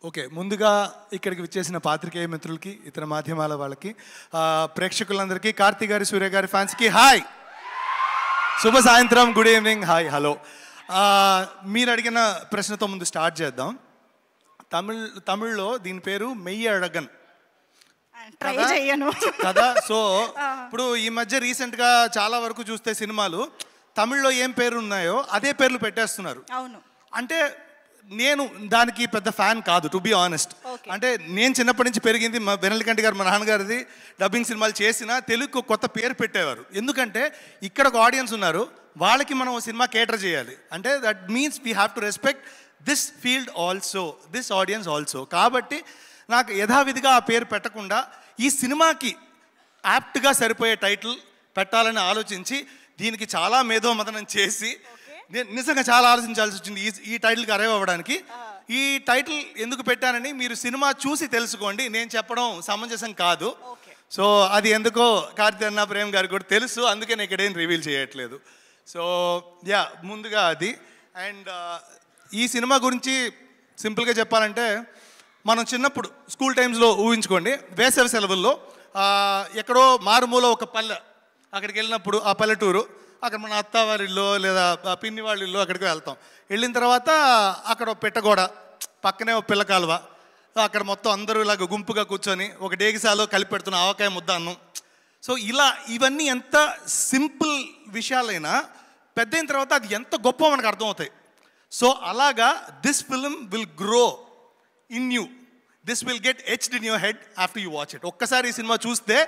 Okay, ముందుగా ఇక్కడికి విచ్చేసిన పాత్రికేయ మిత్రులకి, ఇతర మాధ్యమాల వాళ్ళకి, ప్రేక్షకులందరికీ, కార్తీ గారి, సూర్య గారి ఫ్యాన్స్కి హాయ్, శుభ సాయంత్రం, గుడ్ ఈవినింగ్, హాయ్, హలో. మీరు అడిగిన ప్రశ్నతో ముందు స్టార్ట్ చేద్దాం. తమిళ్లో దీని పేరు మెయ్యి అడగన్ కదా. సో ఇప్పుడు ఈ మధ్య రీసెంట్గా చాలా వరకు చూస్తే సినిమాలు తమిళ్లో ఏం పేరు ఉన్నాయో అదే పేర్లు పెట్టేస్తున్నారు. అవును, అంటే నేను దానికి పెద్ద ఫ్యాన్ కాదు, టు బి ఆనెస్ట్. అంటే నేను చిన్నప్పటి నుంచి పెరిగింది మా వెన్నెలకంటి గారు, మా నాన్నగారిది డబ్బింగ్ సినిమాలు చేసినా తెలుగుకు కొత్త పేరు పెట్టేవారు. ఎందుకంటే ఇక్కడ ఒక ఆడియన్స్ ఉన్నారు, వాళ్ళకి మనం సినిమా కేటర్ చేయాలి. అంటే that means we have to respect this field also, this audience also. కాబట్టి నాకు యథావిధిగా ఆ పేరు పెట్టకుండా ఈ సినిమాకి యాప్ట్గా సరిపోయే టైటిల్ పెట్టాలని ఆలోచించి దీనికి చాలా మేధోమథనం చేసి నేను నిజంగా చాలా ఆలోచించాల్సి వచ్చింది ఈ టైటిల్కి అరైవ్ అవ్వడానికి. ఈ టైటిల్ ఎందుకు పెట్టానని మీరు సినిమా చూసి తెలుసుకోండి, నేను చెప్పడం సమంజసం కాదు. సో అది ఎందుకో కార్తీ అన్న, ప్రేమ్ గారికి కూడా తెలుసు, అందుకే నేను ఇక్కడేం రివీల్ చేయట్లేదు. సో యా, ముందుగా అది. అండ్ ఈ సినిమా గురించి సింపుల్గా చెప్పాలంటే, మనం చిన్నప్పుడు స్కూల్ టైమ్స్లో ఊహించుకోండి, వేసవి సెలవుల్లో ఎక్కడో మారుమూల ఒక పల్లె, అక్కడికి వెళ్ళినప్పుడు ఆ పల్లెటూరు, అక్కడ మన అత్త వారి ఇల్లు లేదా పిన్ని వాళ్ళ ఇల్లు, అక్కడికి వెళ్తాం. వెళ్ళిన తర్వాత అక్కడ పెట్టగోడ, పక్కనే ఒక పిల్ల కాలువ, అక్కడ మొత్తం అందరూ ఇలాగ గుంపుగా కూర్చొని ఒక డేగిసాలో కలిపి పెడుతున్న ఆవకాయ ముద్ద అన్నం. సో ఇలా ఇవన్నీ ఎంత సింపుల్ విషయాలైనా పెద్ద అయిన తర్వాత అది ఎంత గొప్ప మనకు అర్థమవుతాయి. సో అలాగా this film will grow in you, this will get etched in your head after you watch it. ఒక్కసారి ఈ సినిమా చూస్తే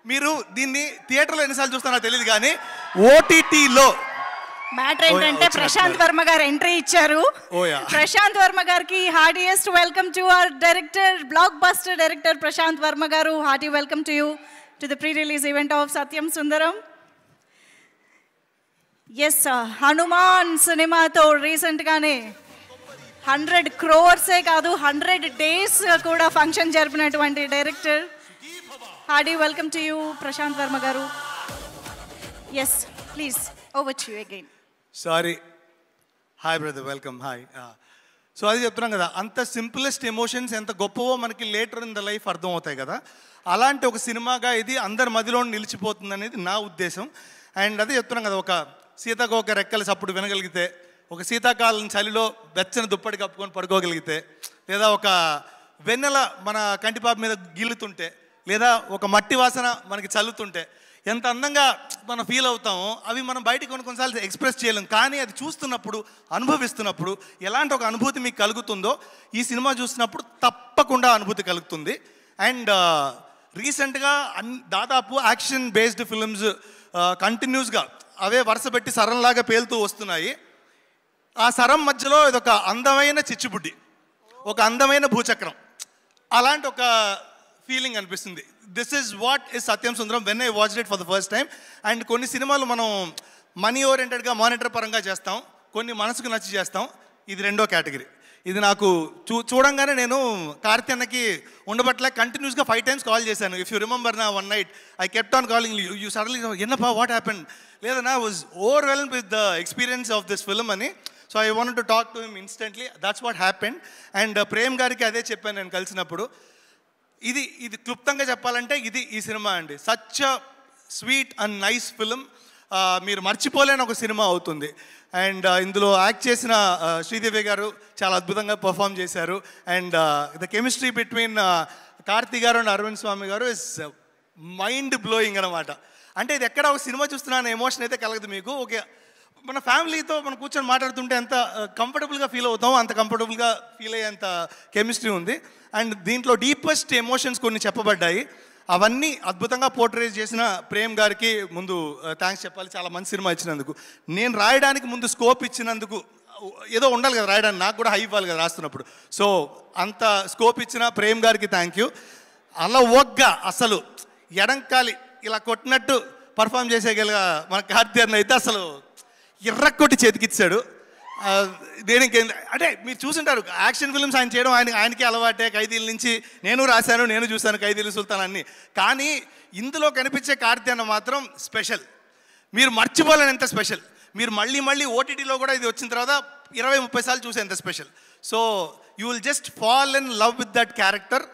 మీరు దీన్ని థియేటర్లో ఎన్నిసార్లు చూస్తారో తెలియదు, కానీ ఓటీటీలో మ్యాటర్ ఏంటంటే ప్రశాంత్ వర్మ గారు ఎంట్రీ ఇచ్చారు. ప్రశాంత్ వర్మ గారికి heartiest welcome to our director, blockbuster director Prashanth Varma garu. Hearty welcome to you to the pre release event of Satyam Sundaram. Yes, Hanuman సినిమాతో రీసెంట్గానే 100 crores కాదు 100 days కూడా ఫంక్షన్ జరిపినటువంటి డైరెక్టర్. Hearty welcome to you Prashanth Varma garu. Yes please, over to you again. Sorry, hi brother, welcome, hi. So అది చెప్తున్నాం కదా, అంత సింపులెస్ట్ ఎమోషన్స్ ఎంత గొప్పవో మనకి లేటర్ ఇన్ ద లైఫ్ అర్థం అవుతాయి కదా. అలాంటి ఒక సినిమాగా ఇది అందరి మదిలో నిలిచిపోతుంది అనేది నా ఉద్దేశం. అండ్ అదే చెప్తున్నాం కదా, ఒక సీతాకోక రెక్కల సప్పుడు వినగలిగితే, ఒక శీతాకాలం చలిలో వెచ్చని దుప్పటి కప్పుకొని పడుకోగలిగితే, లేదా ఒక వెన్నెల మన కంటిపాప మీద గిల్లుతుంటే, లేదా ఒక మట్టి వాసన మనకి చల్లుతుంటే ఎంత అందంగా మనం ఫీల్ అవుతామో అవి మనం బయటికి కొన్నిసార్లు ఎక్స్ప్రెస్ చేయలేం. కానీ అది చూస్తున్నప్పుడు, అనుభవిస్తున్నప్పుడు ఎలాంటి ఒక అనుభూతి మీకు కలుగుతుందో ఈ సినిమా చూసినప్పుడు తప్పకుండా అనుభూతి కలుగుతుంది. అండ్ రీసెంట్గా దాదాపు యాక్షన్ బేస్డ్ ఫిల్మ్స్ కంటిన్యూస్గా అవే వరుస పెట్టి సరంలాగా పేలుతూ వస్తున్నాయి. ఆ సరం మధ్యలో ఇదొక అందమైన చిచ్చుబుడ్డి, ఒక అందమైన భూచక్రం, అలాంటి ఒక ఫీలింగ్ అనిపిస్తుంది. This is what is Satyam Sundaram when I watched it for the first time. And కొన్ని సినిమాలు మనం మనీ ఓరియంటెడ్గా మానిటర్ పరంగా చేస్తాం, కొన్ని మనసుకు నచ్చి చేస్తాం. ఇది రెండో కేటగిరీ. ఇది నాకు చూడంగానే నేను కార్తీ అన్నకి ఉండబట్లే కంటిన్యూస్గా 5 times కాల్ చేశాను. ఇఫ్ యూ రిమెంబర్ నా one night I kept on calling you suddenly, ఎన్నపా వాట్ హ్యాపెన్, లేదన్నా was overwhelmed with the experience of this film అని. So I wanted to talk to him instantly, that's what happened. And Prem గారికి అదే చెప్పాను నేను కలిసినప్పుడు. ఇది క్లుప్తంగా చెప్పాలంటే ఇది ఈ సినిమా అండి. Such a sweet and nice film, మీరు మర్చిపోలేని ఒక సినిమా అవుతుంది. అండ్ ఇందులో యాక్ట్ చేసిన శ్రీదేవి గారు చాలా అద్భుతంగా పర్ఫామ్ చేశారు. And the chemistry between Karthi గారు అండ్ అరవింద్ స్వామి గారు ఇస్ మైండ్ బ్లోయింగ్ అనమాట. అంటే ఇది ఎక్కడ ఒక సినిమా చూస్తున్నాను ఎమోషన్ అయితే కలగదు మీకు. ఓకే, మన ఫ్యామిలీతో మనం కూర్చొని మాట్లాడుతుంటే ఎంత కంఫర్టబుల్గా ఫీల్ అవుతామో అంత కంఫర్టబుల్గా ఫీల్ అయ్యేంత కెమిస్ట్రీ ఉంది. అండ్ దీంట్లో డీపెస్ట్ ఎమోషన్స్ కొన్ని చెప్పబడ్డాయి, అవన్నీ అద్భుతంగా పోర్ట్రేట్ చేసిన ప్రేమ్ గారికి ముందు థ్యాంక్స్ చెప్పాలి, చాలా మంచి సినిమా ఇచ్చినందుకు. నేను రాయడానికి ముందు స్కోప్ ఇచ్చినందుకు, ఏదో ఉండాలి కదా రాయడానికి, నాకు కూడా హై ఇవ్వాలి కదా రాస్తున్నప్పుడు. సో అంత స్కోప్ ఇచ్చిన ప్రేమ్ గారికి థ్యాంక్ యూ. అలా ఒగ్గా అసలు ఎడంకాలి ఇలా కొట్టినట్టు పర్ఫామ్ చేసేగలిగా మన కార్తీ అన్న అయితే అసలు ఎర్రకొట్టి చేతికిచ్చాడు. నేను ఇంకేం అంటే మీరు చూసుంటారు యాక్షన్ ఫిల్మ్స్ ఆయన చేయడం, ఆయనకి అలవాటే. ఖైదీల నుంచి నేను రాశాను, నేను చూశాను ఖైదీలు సుల్తాన్ అన్ని. కానీ ఇందులో కనిపించే కార్తీ అన్న మాత్రం స్పెషల్, మీరు మర్చిపోలేని ఎంత స్పెషల్. మీరు మళ్ళీ ఓటీటీలో కూడా ఇది వచ్చిన తర్వాత 20-30 సార్లు చూసేంత special. So you will just fall in love with that character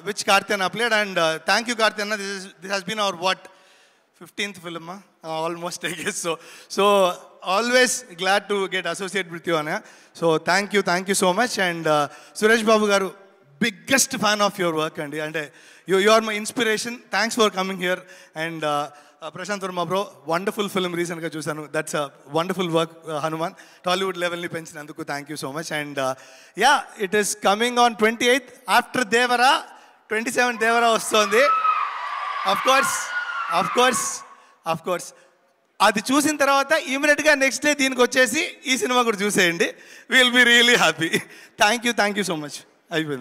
which Karthiyana played, and thank you Karthiyana. This has been our 15th film, almost I guess. So always glad to get associated with you, Anna. So thank you so much. And Suresh Babu garu, biggest fan of your work, and you are my inspiration. Thanks for coming here. And Prashant Verma bro, wonderful film recent ga chusanu. That's a wonderful work, Hanuman. Tollywood level ni penchinanduku thank you so much. And yeah, it is coming on 28th after Devara. 27th Devara vastundi. Of course అది చూసిన తర్వాత ఇమీడియట్గా next day దీనికి వచ్చేసి ఈ cinema కూడా చూసేయండి. Will be really happy. Thank you so much. అయిపోయింది.